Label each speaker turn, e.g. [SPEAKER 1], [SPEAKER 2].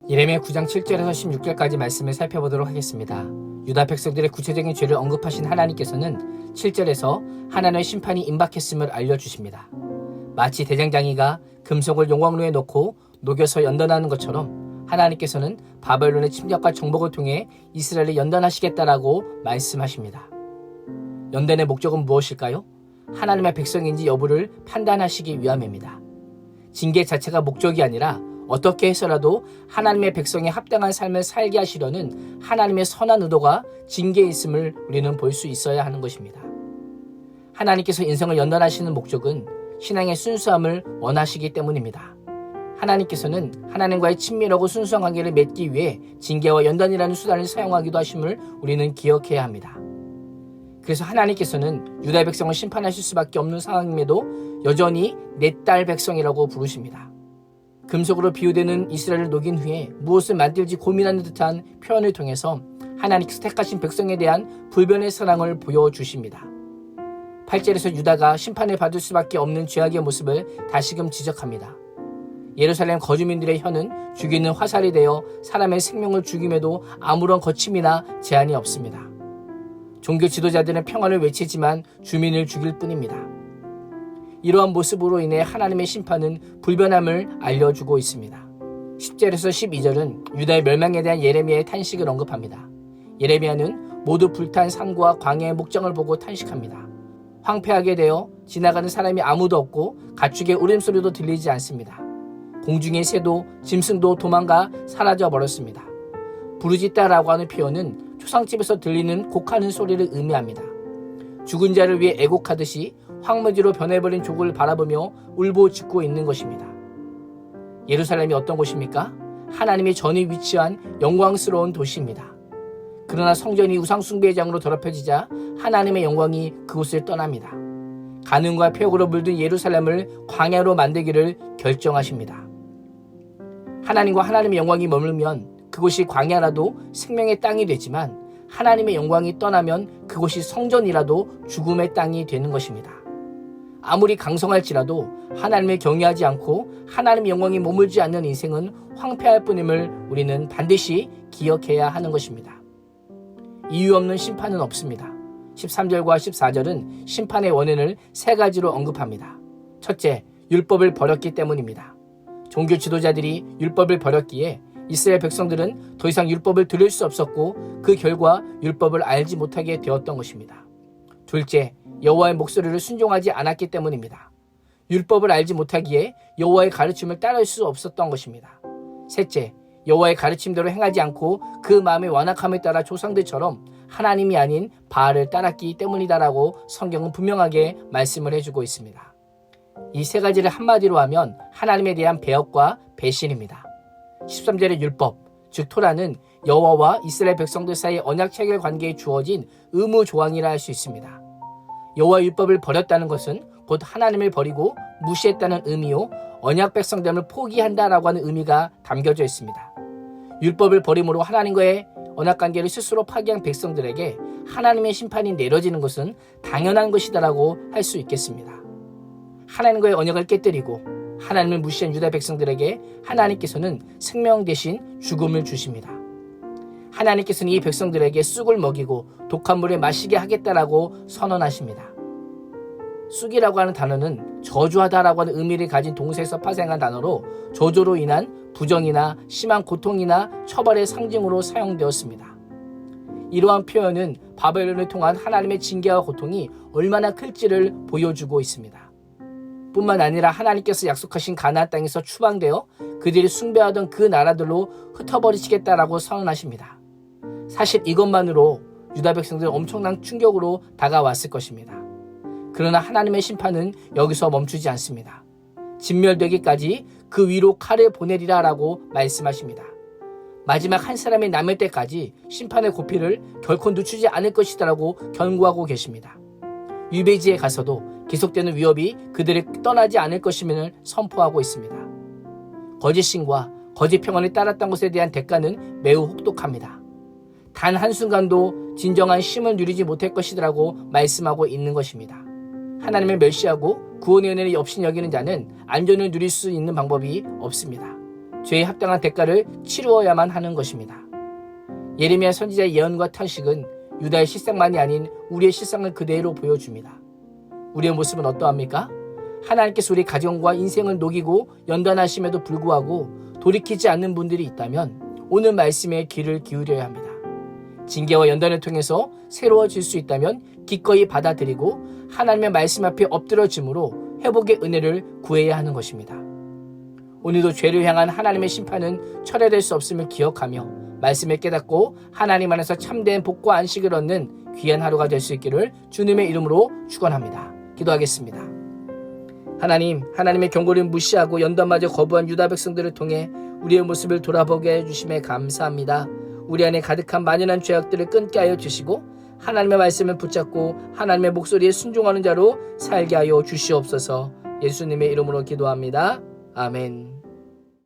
[SPEAKER 1] 예레미야 9장 7절에서 16절까지 말씀을 살펴보도록 하겠습니다. 유다 백성들의 구체적인 죄를 언급하신 하나님께서는 7절에서 하나님의 심판이 임박했음을 알려주십니다. 마치 대장장이가 금속을 용광로에 넣고 녹여서 연단하는 것처럼 하나님께서는 바벨론의 침략과 정복을 통해 이스라엘을 연단하시겠다라고 말씀하십니다. 연단의 목적은 무엇일까요? 하나님의 백성인지 여부를 판단하시기 위함입니다. 징계 자체가 목적이 아니라 어떻게 해서라도 하나님의 백성에 합당한 삶을 살게 하시려는 하나님의 선한 의도가 징계에 있음을 우리는 볼 수 있어야 하는 것입니다. 하나님께서 인생을 연단하시는 목적은 신앙의 순수함을 원하시기 때문입니다. 하나님께서는 하나님과의 친밀하고 순수한 관계를 맺기 위해 징계와 연단이라는 수단을 사용하기도 하심을 우리는 기억해야 합니다. 그래서 하나님께서는 유다 백성을 심판하실 수밖에 없는 상황임에도 여전히 내 딸 백성이라고 부르십니다. 금속으로 비유되는 이스라엘을 녹인 후에 무엇을 만들지 고민하는 듯한 표현을 통해서 하나님께서 택하신 백성에 대한 불변의 사랑을 보여주십니다. 8절에서 유다가 심판을 받을 수밖에 없는 죄악의 모습을 다시금 지적합니다. 예루살렘 거주민들의 혀는 죽이는 화살이 되어 사람의 생명을 죽임에도 아무런 거침이나 제한이 없습니다. 종교 지도자들은 평화를 외치지만 주민을 죽일 뿐입니다. 이러한 모습으로 인해 하나님의 심판은 불변함을 알려주고 있습니다. 10절에서 12절은 유다의 멸망에 대한 예레미야의 탄식을 언급합니다. 예레미야는 모두 불탄 산과 광야의 목장을 보고 탄식합니다. 황폐하게 되어 지나가는 사람이 아무도 없고 가축의 울음소리도 들리지 않습니다. 공중의 새도 짐승도 도망가 사라져 버렸습니다. 부르짖다라고 하는 표현은 초상집에서 들리는 곡하는 소리를 의미합니다. 죽은 자를 위해 애곡하듯이 황무지로 변해버린 족을 바라보며 울보짖고 있는 것입니다. 예루살렘이 어떤 곳입니까? 하나님의 전에 위치한 영광스러운 도시입니다. 그러나 성전이 우상숭배장으로 더럽혀지자 하나님의 영광이 그곳을 떠납니다. 간음과 폐역으로 물든 예루살렘을 광야로 만들기를 결정하십니다. 하나님과 하나님의 영광이 머물면 그곳이 광야라도 생명의 땅이 되지만 하나님의 영광이 떠나면 그곳이 성전이라도 죽음의 땅이 되는 것입니다. 아무리 강성할지라도 하나님을 경외하지 않고 하나님의 영광이 머물지 않는 인생은 황폐할 뿐임을 우리는 반드시 기억해야 하는 것입니다. 이유 없는 심판은 없습니다. 13절과 14절은 심판의 원인을 세 가지로 언급합니다. 첫째, 율법을 버렸기 때문입니다. 종교 지도자들이 율법을 버렸기에 이스라엘 백성들은 더 이상 율법을 들을 수 없었고 그 결과 율법을 알지 못하게 되었던 것입니다. 둘째, 여호와의 목소리를 순종하지 않았기 때문입니다. 율법을 알지 못하기에 여호와의 가르침을 따를 수 없었던 것입니다. 셋째, 여호와의 가르침대로 행하지 않고 그 마음의 완악함에 따라 조상들처럼 하나님이 아닌 바알을 따랐기 때문이다라고 성경은 분명하게 말씀을 해주고 있습니다. 이 세 가지를 한마디로 하면 하나님에 대한 배역과 배신입니다. 13절의 율법, 즉 토라는 여호와와 이스라엘 백성들 사이의 언약 체결 관계에 주어진 의무 조항이라 할 수 있습니다. 여호와의 율법을 버렸다는 것은 곧 하나님을 버리고 무시했다는 의미요, 언약 백성됨을 포기한다라고 하는 의미가 담겨져 있습니다. 율법을 버림으로 하나님과의 언약 관계를 스스로 파기한 백성들에게 하나님의 심판이 내려지는 것은 당연한 것이다라고 할 수 있겠습니다. 하나님과의 언약을 깨뜨리고 하나님을 무시한 유다 백성들에게 하나님께서는 생명 대신 죽음을 주십니다. 하나님께서는 이 백성들에게 쑥을 먹이고 독한 물에 마시게 하겠다라고 선언하십니다. 쑥이라고 하는 단어는 저주하다라고 하는 의미를 가진 동사에서 파생한 단어로 저주로 인한 부정이나 심한 고통이나 처벌의 상징으로 사용되었습니다. 이러한 표현은 바벨론을 통한 하나님의 징계와 고통이 얼마나 클지를 보여주고 있습니다. 뿐만 아니라 하나님께서 약속하신 가나안 땅에서 추방되어 그들이 숭배하던 그 나라들로 흩어버리시겠다라고 선언하십니다. 사실 이것만으로 유다 백성들은 엄청난 충격으로 다가왔을 것입니다. 그러나 하나님의 심판은 여기서 멈추지 않습니다. 진멸되기까지 그 위로 칼을 보내리라라고 말씀하십니다. 마지막 한 사람이 남을 때까지 심판의 고피를 결코 늦추지 않을 것이다라고 경고하고 계십니다. 유배지에 가서도 계속되는 위협이 그들을 떠나지 않을 것임을 선포하고 있습니다. 거짓 신과 거짓 평안을 따랐던 것에 대한 대가는 매우 혹독합니다. 단 한순간도 진정한 쉼을 누리지 못할 것이라고 말씀하고 있는 것입니다. 하나님을 멸시하고 구원의 은혜를 없인 여기는 자는 안전을 누릴 수 있는 방법이 없습니다. 죄에 합당한 대가를 치루어야만 하는 것입니다. 예레미야 선지자의 예언과 탄식은 유다의 실상만이 아닌 우리의 실상을 그대로 보여줍니다. 우리의 모습은 어떠합니까? 하나님께서 우리 가정과 인생을 녹이고 연단하심에도 불구하고 돌이키지 않는 분들이 있다면 오늘 말씀에 귀를 기울여야 합니다. 징계와 연단을 통해서 새로워질 수 있다면 기꺼이 받아들이고 하나님의 말씀 앞에 엎드러짐으로 회복의 은혜를 구해야 하는 것입니다. 오늘도 죄를 향한 하나님의 심판은 철회될 수 없음을 기억하며 말씀을 깨닫고 하나님 안에서 참된 복과 안식을 얻는 귀한 하루가 될 수 있기를 주님의 이름으로 축원합니다. 기도하겠습니다. 하나님의 경고를 무시하고 연단마저 거부한 유다 백성들을 통해 우리의 모습을 돌아보게 해주심에 감사합니다. 우리 안에 가득한 만연한 죄악들을 끊게 하여 주시고 하나님의 말씀을 붙잡고 하나님의 목소리에 순종하는 자로 살게 하여 주시옵소서. 예수님의 이름으로 기도합니다. 아멘.